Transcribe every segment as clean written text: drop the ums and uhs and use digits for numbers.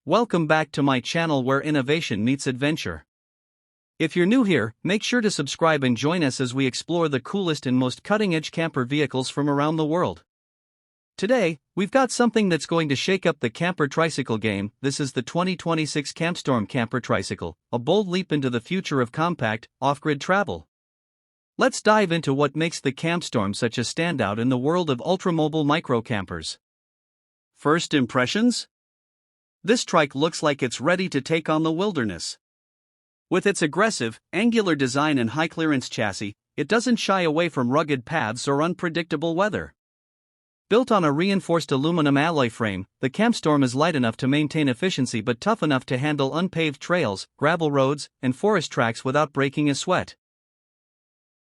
Welcome back to my channel where innovation meets adventure. If you're new here, make sure to subscribe and join us as we explore the coolest and most cutting-edge camper vehicles from around the world. Today, we've got something that's going to shake up the camper tricycle game. This is the 2026 CampStorm Camper Tricycle, a bold leap into the future of compact, off-grid travel. Let's dive into what makes the CampStorm such a standout in the world of ultramobile micro-campers. First impressions? This trike looks like it's ready to take on the wilderness. With its aggressive, angular design and high-clearance chassis, it doesn't shy away from rugged paths or unpredictable weather. Built on a reinforced aluminum alloy frame, the CampStorm is light enough to maintain efficiency but tough enough to handle unpaved trails, gravel roads, and forest tracks without breaking a sweat.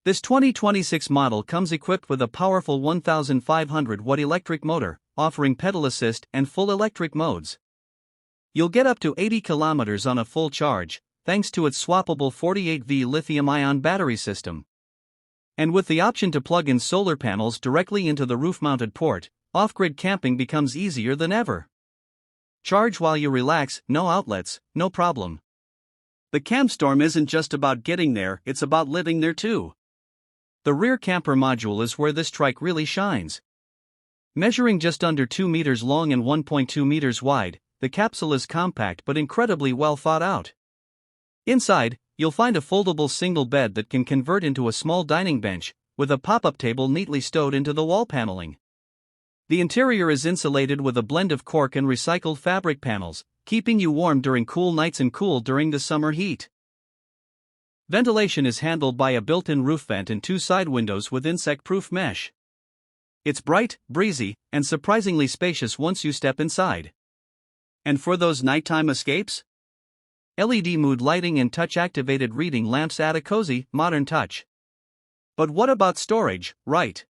This 2026 model comes equipped with a powerful 1,500-watt electric motor, offering pedal assist and full electric modes. You'll get up to 80 kilometers on a full charge, thanks to its swappable 48V lithium-ion battery system. And with the option to plug in solar panels directly into the roof-mounted port, off-grid camping becomes easier than ever. Charge while you relax, no outlets, no problem. The CampStorm isn't just about getting there, it's about living there too. The rear camper module is where this trike really shines. Measuring just under 2 meters long and 1.2 meters wide, the capsule is compact but incredibly well thought out. Inside, you'll find a foldable single bed that can convert into a small dining bench, with a pop-up table neatly stowed into the wall paneling. The interior is insulated with a blend of cork and recycled fabric panels, keeping you warm during cool nights and cool during the summer heat. Ventilation is handled by a built-in roof vent and 2 side windows with insect-proof mesh. It's bright, breezy, and surprisingly spacious once you step inside. And for those nighttime escapes? LED mood lighting and touch-activated reading lamps add a cozy, modern touch. But what about storage, right?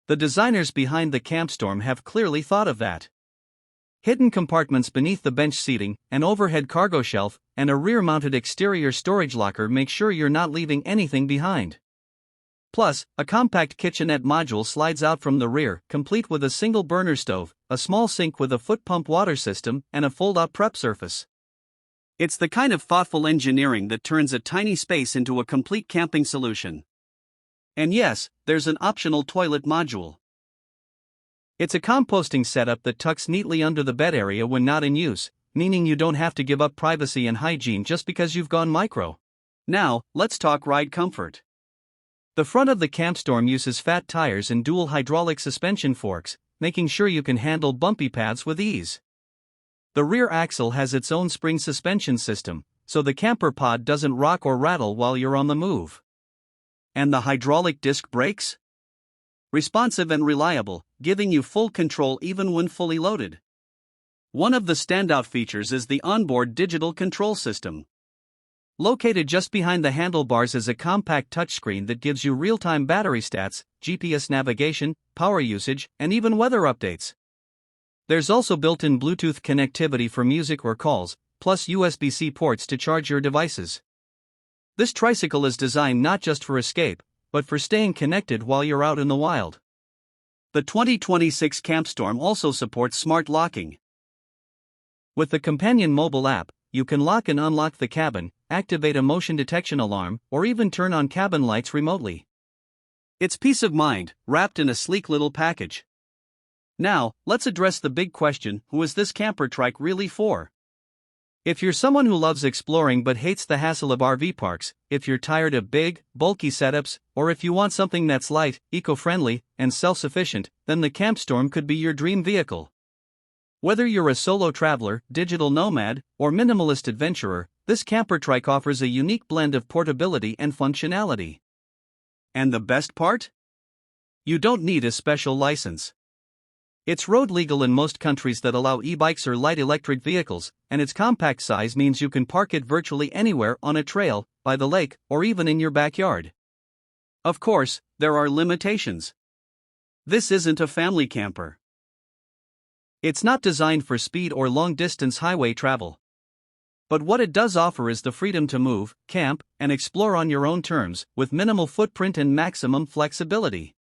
The designers behind the CampStorm have clearly thought of that. Hidden compartments beneath the bench seating, an overhead cargo shelf, and a rear-mounted exterior storage locker make sure you're not leaving anything behind. Plus, a compact kitchenette module slides out from the rear, complete with a single burner stove, a small sink with a foot pump water system, and a fold-out prep surface. It's the kind of thoughtful engineering that turns a tiny space into a complete camping solution. And yes, there's an optional toilet module. It's a composting setup that tucks neatly under the bed area when not in use, meaning you don't have to give up privacy and hygiene just because you've gone micro. Now, let's talk ride comfort. The front of the CampStorm uses fat tires and dual hydraulic suspension forks, making sure you can handle bumpy paths with ease. The rear axle has its own spring suspension system, so the camper pod doesn't rock or rattle while you're on the move. And the hydraulic disc brakes? Responsive and reliable, giving you full control even when fully loaded. One of the standout features is the onboard digital control system. Located just behind the handlebars is a compact touchscreen that gives you real-time battery stats, GPS navigation, power usage, and even weather updates. There's also built-in Bluetooth connectivity for music or calls, plus USB-C ports to charge your devices. This tricycle is designed not just for escape, but for staying connected while you're out in the wild. The 2026 CampStorm also supports smart locking. With the companion mobile app, you can lock and unlock the cabin, activate a motion detection alarm, or even turn on cabin lights remotely. It's peace of mind, wrapped in a sleek little package. Now, let's address the big question: who is this camper trike really for? If you're someone who loves exploring but hates the hassle of RV parks, if you're tired of big, bulky setups, or if you want something that's light, eco-friendly, and self-sufficient, then the CampStorm could be your dream vehicle. Whether you're a solo traveler, digital nomad, or minimalist adventurer, this camper trike offers a unique blend of portability and functionality. And the best part? You don't need a special license. It's road legal in most countries that allow e-bikes or light electric vehicles, and its compact size means you can park it virtually anywhere on a trail, by the lake, or even in your backyard. Of course, there are limitations. This isn't a family camper. It's not designed for speed or long-distance highway travel. But what it does offer is the freedom to move, camp, and explore on your own terms, with minimal footprint and maximum flexibility.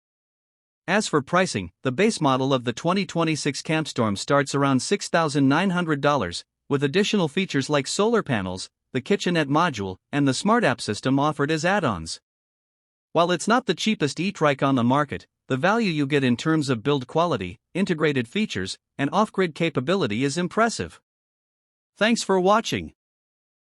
As for pricing, the base model of the 2026 CampStorm starts around $6,900, with additional features like solar panels, the kitchenette module, and the smart app system offered as add-ons. While it's not the cheapest e-trike on the market, the value you get in terms of build quality, integrated features, and off-grid capability is impressive. Thanks for watching.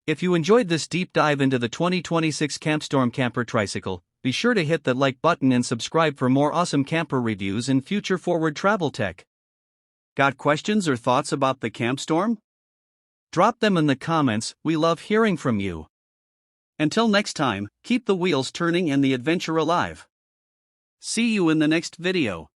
If you enjoyed this deep dive into the 2026 CampStorm Camper Tricycle, be sure to hit that like button and subscribe for more awesome camper reviews and future forward travel tech. Got questions or thoughts about the CampStorm? Drop them in the comments, we love hearing from you. Until next time, keep the wheels turning and the adventure alive. See you in the next video.